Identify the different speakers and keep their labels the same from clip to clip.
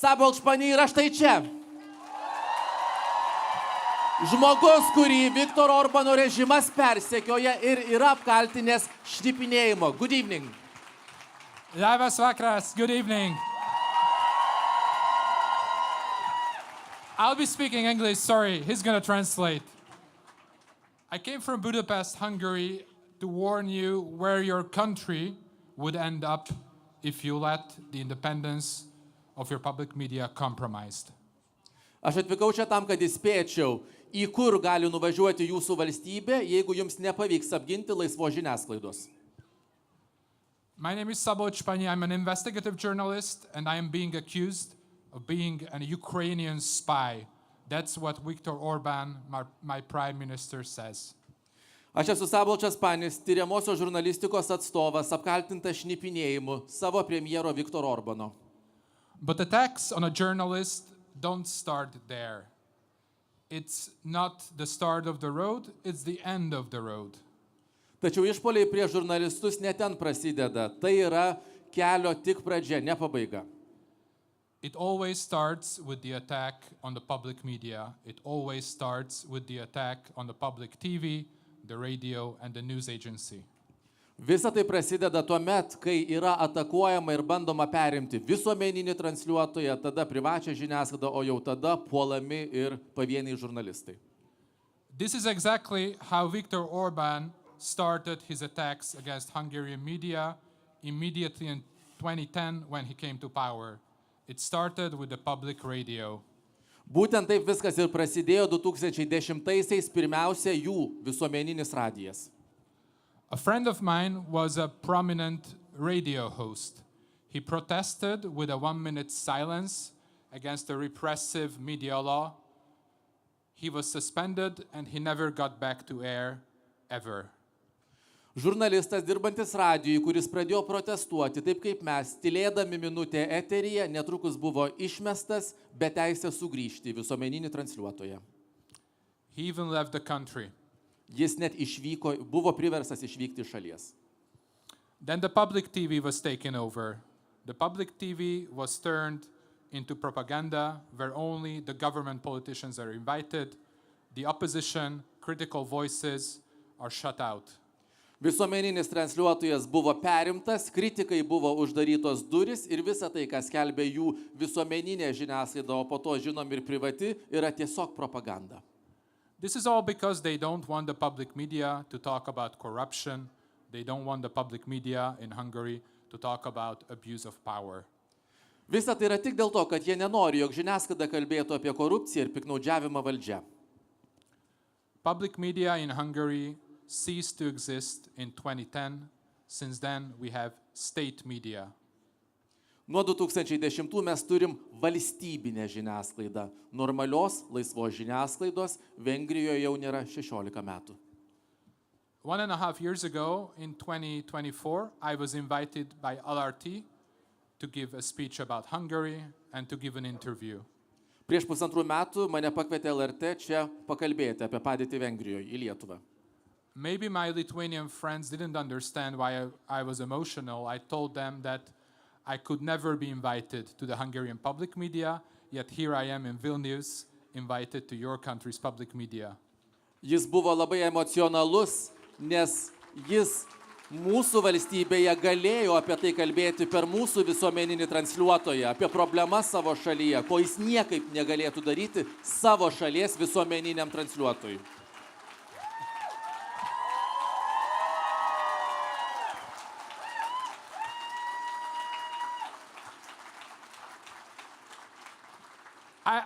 Speaker 1: Szabolcs Panyi yra štai čia. Žmogus, kurį Viktoro Orbano režimas persekioja ir yra apkaltinęs šnipinėjimo. Good evening.
Speaker 2: Labas vakaras, good evening. I'll be speaking English, sorry, he's gonna translate. I came from Budapest, Hungary, to warn you where your country would end up if you let the independence of your public media compromised.
Speaker 1: Aš atvykau čia tam, kad įspėčiau, į kur gali nuvažiuoti jūsų valstybė, jeigu jums nepavyks apginti laisvos žiniasklaidos.
Speaker 2: My name is Szabolcs Panyi. I'm an investigative journalist, and I am being accused of being a Ukrainian spy. That's what Viktor Orban, my prime minister, says.
Speaker 1: Aš esu Szabolčas Panis, tyriamosios žurnalistikos atstovas, apkaltintas šnipinėjimu savo premjero Viktoro Orbano.
Speaker 2: But attacks on a journalist don't start there. It's not the start of the road, it's the end of the road.
Speaker 1: Tačiau išpoliai prieš žurnalistus ne ten prasideda. Tai yra kelio tik pradžia, ne pabaiga.
Speaker 2: It always starts with the attack on the public media. It always starts with the attack on the public TV, the radio, and the news agency.
Speaker 1: Visa tai prasideda tuomet, kai yra atakuojama ir bandoma perimti visuomeninį transliuotoją, tada privačią žiniasklaidą, o jau tada puolami ir pavieniai žurnalistai.
Speaker 2: This is exactly how Viktor Orban started his attacks against Hungarian media immediately in 2010 when he came to power. It started with the public radio.
Speaker 1: Būtent taip viskas ir prasidėjo 2010-aisiais, pirmiausia jų visuomeninis radijas.
Speaker 2: A friend of mine was a prominent radio host. He protested with a 1-minute silence against the repressive media law. He was suspended and he never got back to air, ever.
Speaker 1: Žurnalistas dirbantis radijui, kuris pradėjo protestuoti, taip kaip mes, tylėdami minutę eteryje, netrukus buvo išmestas, be teisės sugrįžti į visuomeninį transliuotoją.
Speaker 2: He even left the country.
Speaker 1: Jis net išvyko, buvo priverstas išvykti iš šalies.
Speaker 2: Then the public TV was taken over. The public TV was turned into propaganda where only the government politicians are invited, the opposition, critical voices are shut out.
Speaker 1: Visuomeninis transliuotojas buvo perimtas, kritikai buvo uždarytos durys ir visa tai, kas skelbė jų visuomeninė žiniasklaida, o po to žinom ir privati, yra tiesiog propaganda.
Speaker 2: This is all because they don't want the public media to talk about corruption. They don't want the public media in Hungary to talk about abuse of power.
Speaker 1: Visa tai yra tik dėl to, kad jie nenori, jog žiniasklaida kalbėtų apie korupciją ir piknaudžiavimą valdžia.
Speaker 2: Public media in Hungary ceased to exist in 2010. Since then, we have state media.
Speaker 1: Nuo 2010 mes turim valstybinę žiniasklaidą. Normalios, laisvos žiniasklaidos Vengrijoje jau nėra 16 metų.
Speaker 2: 1.5 years ago, in 2024, I was invited by LRT to give a speech about Hungary and to give an interview.
Speaker 1: Prieš 1.5 metų mane pakvietė LRT čia pakalbėti apie padėtį Vengrijoje į Lietuvą.
Speaker 2: Maybe my Lithuanian friends didn't understand why I was emotional. I told them that I could never be invited to the Hungarian public media, yet here I am in Vilnius, invited to your country's public media.
Speaker 1: Jis buvo labai emocionalus, nes jis mūsų valstybėje galėjo apie tai kalbėti per mūsų visuomeninį transliuotoją, apie problemas savo šalyje, ko jis niekaip negalėtų daryti savo šalies visuomeniniam transliuotojui.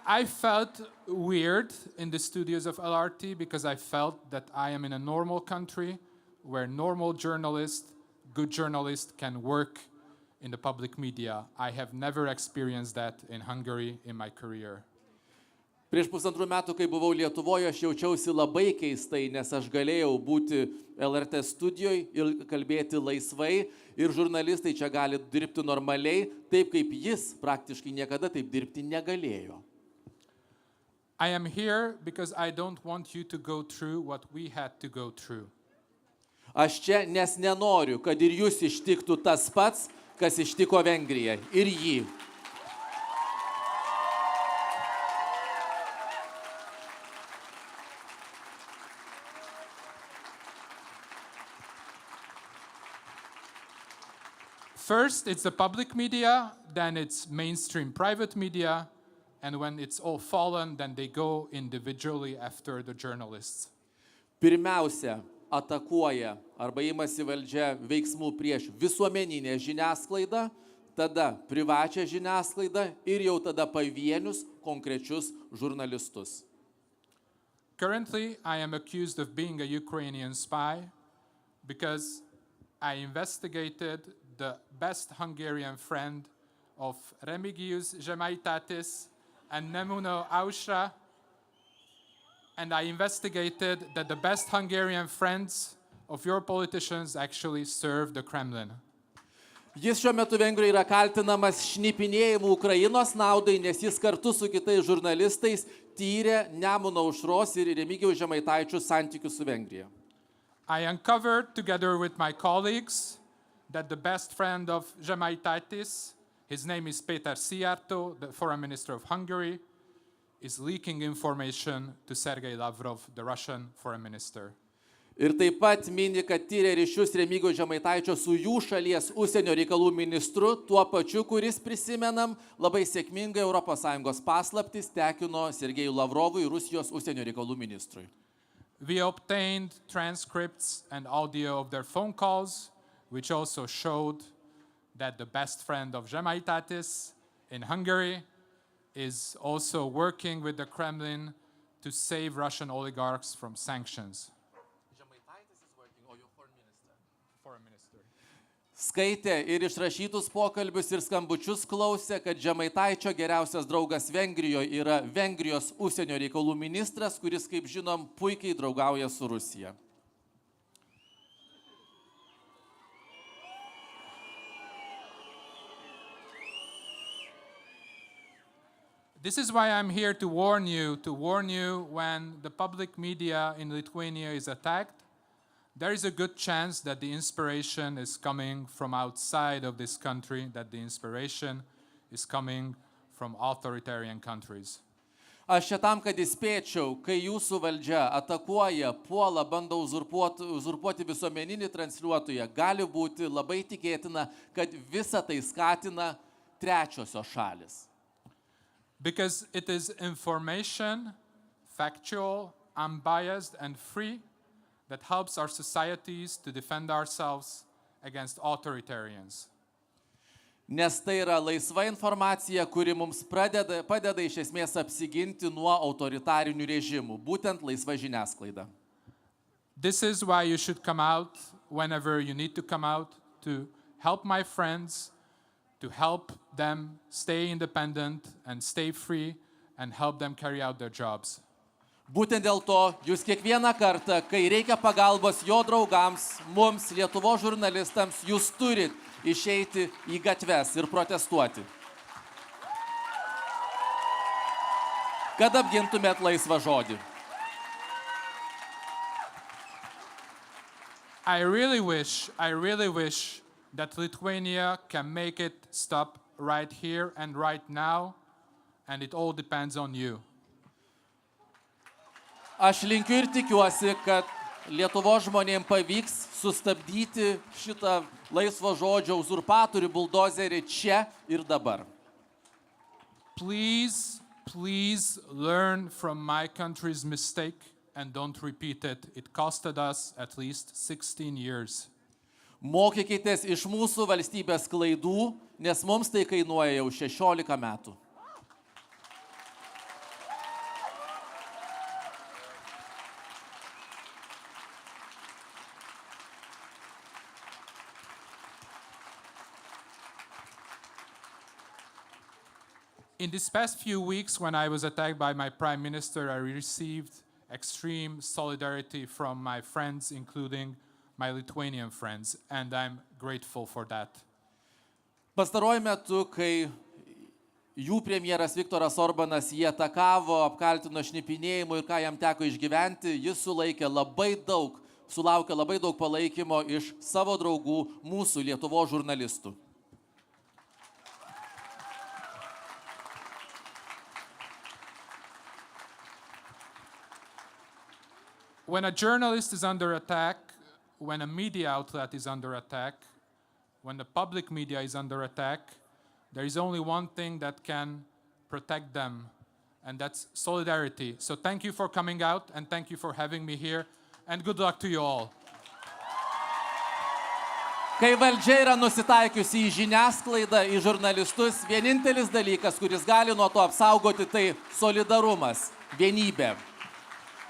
Speaker 2: I felt weird in the studios of LRT because I felt that I am in a normal country where normal journalists, good journalists can work in the public media. I have never experienced that in Hungary in my career.
Speaker 1: Prieš 1.5 metų, kai buvau Lietuvoje, aš jaučiausi labai keistai, nes aš galėjau būti LRT studijoje ir kalbėti laisvai ir žurnalistai čia gali dirbti normaliai, taip kaip jis praktiškai niekada taip dirbti negalėjo.
Speaker 2: I am here because I don't want you to go through what we had to go through.
Speaker 1: Aš čia, nes nenoriu, kad ir jūs ištiktų tas pats, kas ištiko Vengriją ir jį.
Speaker 2: First, it's the public media, then it's mainstream private media, and when it's all fallen, then they go individually after the journalists.
Speaker 1: Pirmiausia, atakuoja arba imasi valdžia veiksmų prieš visuomeninę žiniasklaidą, tada privačią žiniasklaidą ir jau tada pavienius konkrečius žurnalistus.
Speaker 2: Currently, I am accused of being a Ukrainian spy because I investigated the best Hungarian friend of Remigius Žemaitaitis and Nemuno Aušra, and I investigated that the best Hungarian friends of your politicians actually serve the Kremlin.
Speaker 1: Jis šiuo metu Vengrijoje yra kaltinamas šnipinėjimu Ukrainos naudai, nes jis kartu su kitais žurnalistais tyrė Nemuno Aušros ir Remigijaus Žemaitaičio santykius su Vengrija.
Speaker 2: I uncovered, together with my colleagues, that the best friend of Žemaitaitis, his name is Péter Szijjártó, the foreign minister of Hungary, is leaking information to Sergei Lavrov, the Russian foreign minister.
Speaker 1: Ir taip pat mini, kad tyrė ryšius Remigijaus Žemaitaičio su jų šalies užsienio reikalų ministru, tuo pačiu, kuris, prisimenam, labai sėkmingai ES paslaptis tekino Sergejui Lavrovui, Rusijos užsienio reikalų ministrui.
Speaker 2: We obtained transcripts and audio of their phone calls, which also showed that the best friend of Žemaitaitis in Hungary is also working with the Kremlin to save Russian oligarchs from sanctions. Foreign minister.
Speaker 1: Skaitė ir išrašytus pokalbius ir skambučius klausė, kad Žemaitaičio geriausias draugas Vengrijoje yra Vengrijos užsienio reikalų ministras, kuris, kaip žinom, puikiai draugauja su Rusija.
Speaker 2: This is why I'm here to warn you when the public media in Lithuania is attacked, there is a good chance that the inspiration is coming from outside of this country, that the inspiration is coming from authoritarian countries.
Speaker 1: Aš čia tam, kad įspėčiau, kai jūsų valdžia atakuoja, puola, bando uzurpuoti visuomeninį transliuotoją, gali būti labai tikėtina, kad visą tai skatina trečiosios šalis.
Speaker 2: Because it is information, factual, unbiased, and free that helps our societies to defend ourselves against authoritarians.
Speaker 1: Nes tai yra laisva informacija, kuri mums padeda iš esmės apsiginti nuo autoritarinių režimų, būtent laisva žiniasklaida.
Speaker 2: This is why you should come out whenever you need to come out to help my friends, to help them stay independent and stay free and help them carry out their jobs.
Speaker 1: Būtent dėl to jūs kiekvieną kartą, kai reikia pagalbos jo draugams, mums, Lietuvos žurnalistams, jūs turit išeiti į gatves ir protestuoti. Kad apgintumėt laisvą žodį.
Speaker 2: I really wish that Lithuania can make it stop right here and right now, and it all depends on you.
Speaker 1: Aš linkiu ir tikiuosi, kad Lietuvos žmonėms pavyks sustabdyti šitą laisvo žodžio uzurpatorių buldozerį čia ir dabar.
Speaker 2: Please learn from my country's mistake and don't repeat it. It costed us at least 16 years.
Speaker 1: Mokykitės iš mūsų valstybės klaidų, nes mums tai kainuoja jau 16 metų.
Speaker 2: In these past few weeks, when I was attacked by my prime minister, I received extreme solidarity from my friends, including my Lithuanian friends, and I'm grateful for that.
Speaker 1: Pastaruoju metu, kai jų premjeras Viktoras Orbanas jį atakavo, apkaltino šnipinėjimu ir ką jam teko išgyventi, jis sulaukė labai daug palaikymo iš savo draugų, mūsų Lietuvos žurnalistų.
Speaker 2: When a journalist is under attack, when a media outlet is under attack, when the public media is under attack, there is only one thing that can protect them, and that's solidarity. So thank you for coming out, and thank you for having me here, and good luck to you all.
Speaker 1: Kai valdžia yra nusitaikiusi į žiniasklaidą, į žurnalistus, vienintelis dalykas, kuris gali nuo to apsaugoti, tai solidarumas, vienybė.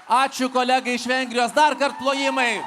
Speaker 1: Ačiū kolegai iš Vengrijos, dar kart plojimai.